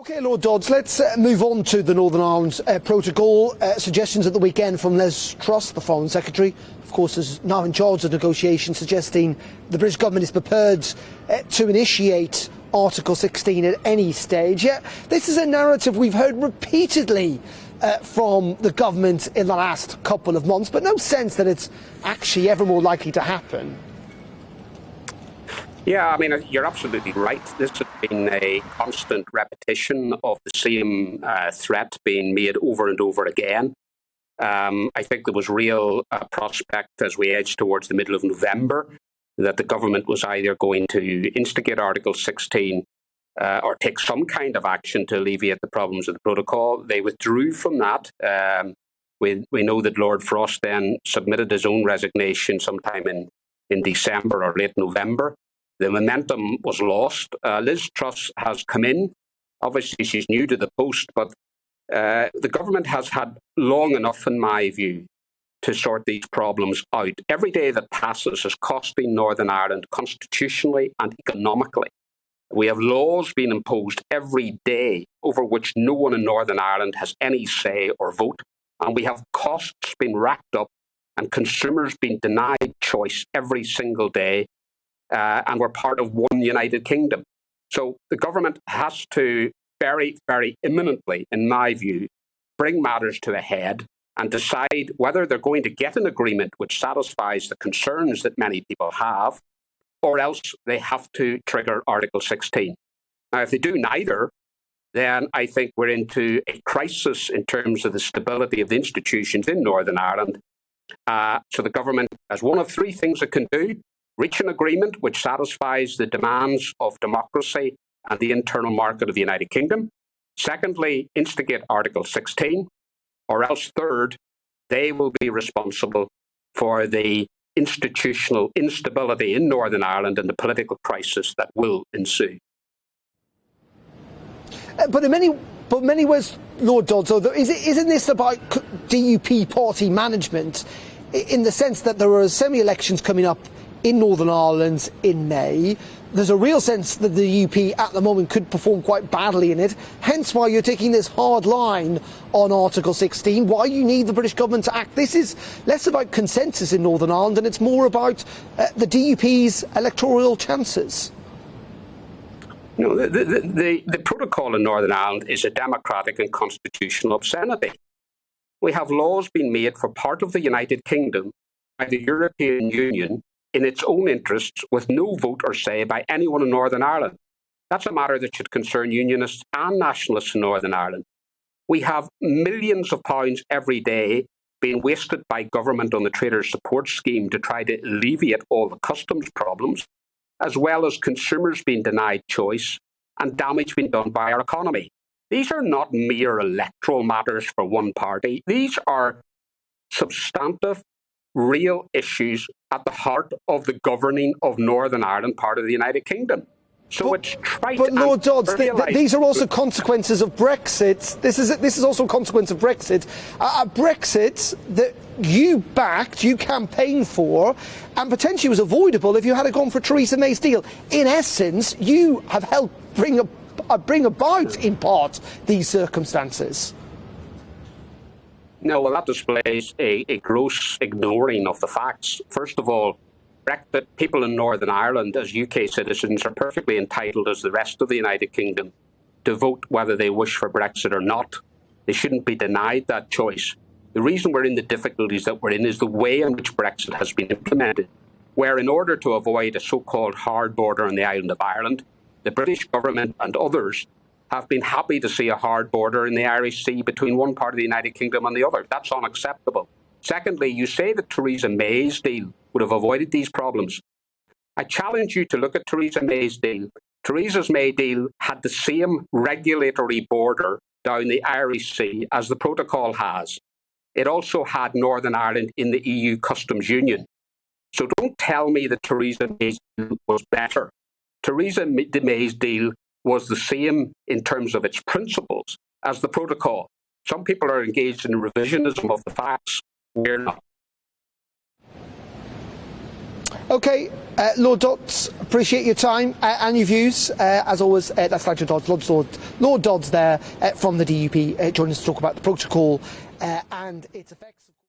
OK, Lord Dodds, let's move on to the Northern Ireland Protocol. Suggestions at the weekend from Liz Truss, the Foreign Secretary, of course, is now in charge of negotiations, suggesting the British government is prepared to initiate Article 16 at any stage. Yet this is a narrative we've heard repeatedly from the government in the last couple of months, but no sense that it's actually ever more likely to happen. Yeah, I mean, you're absolutely right. This has been a constant repetition of the same threat being made over and over again. I think there was real prospect as we edged towards the middle of November that the government was either going to instigate Article 16 or take some kind of action to alleviate the problems of the protocol. They withdrew from that. We know that Lord Frost then submitted his own resignation sometime in December or late November. The momentum was lost. Liz Truss has come in. Obviously, she's new to the post, but the government has had long enough, in my view, to sort these problems out. Every day that passes is costing Northern Ireland constitutionally and economically. We have laws being imposed every day over which no one in Northern Ireland has any say or vote. And we have costs being racked up and consumers being denied choice every single day. And we're part of one United Kingdom. So the government has to very, very imminently, in my view, bring matters to a head and decide whether they're going to get an agreement which satisfies the concerns that many people have, or else they have to trigger Article 16. Now, if they do neither, then I think we're into a crisis in terms of the stability of the institutions in Northern Ireland. So the government has one of three things it can do: reach an agreement which satisfies the demands of democracy and the internal market of the United Kingdom. Secondly, instigate Article 16. Or else, third, they will be responsible for the institutional instability in Northern Ireland and the political crisis that will ensue. But in many ways, Lord Dodds, isn't this about DUP party management in the sense that there are semi-elections coming up in Northern Ireland in May? There's a real sense that the UP at the moment could perform quite badly in it, hence why you're taking this hard line on Article 16, why you need the British government to act. This is less about consensus in Northern Ireland and it's more about the DUP's electoral chances. No, the protocol in Northern Ireland is a democratic and constitutional obscenity. We have laws being made for part of the United Kingdom by the European Union in its own interests, with no vote or say by anyone in Northern Ireland. That's a matter that should concern unionists and nationalists in Northern Ireland. We have millions of pounds every day being wasted by government on the Traders Support Scheme to try to alleviate all the customs problems, as well as consumers being denied choice and damage being done by our economy. These are not mere electoral matters for one party. These are substantive, real issues at the heart of the governing of Northern Ireland, part of the United Kingdom. So it's trite. But Lord Dodds, these are also consequences of Brexit. This is also a consequence of Brexit. Brexit that you backed, you campaigned for, and potentially was avoidable if you had gone for Theresa May's deal. In essence, you have helped bring about, in part, these circumstances. No, well, that displays a gross ignoring of the facts. First of all, Brexit, people in Northern Ireland as UK citizens are perfectly entitled, as the rest of the United Kingdom, to vote whether they wish for Brexit or not. They shouldn't be denied that choice. The reason we're in the difficulties that we're in is the way in which Brexit has been implemented, where in order to avoid a so-called hard border on the island of Ireland, the British government and others have been happy to see a hard border in the Irish Sea between one part of the United Kingdom and the other. That's unacceptable. Secondly, you say that Theresa May's deal would have avoided these problems. I challenge you to look at Theresa May's deal. Theresa May's deal had the same regulatory border down the Irish Sea as the protocol has. It also had Northern Ireland in the EU customs union. So don't tell me that Theresa May's deal was better. Theresa May's deal was the same in terms of its principles as the protocol. Some people are engaged in revisionism of the facts. We're not. Okay, Lord Dodds, appreciate your time and your views. As always, that's Nigel Dodds, Lord Dodds there from the DUP, joining us to talk about the protocol and its effects.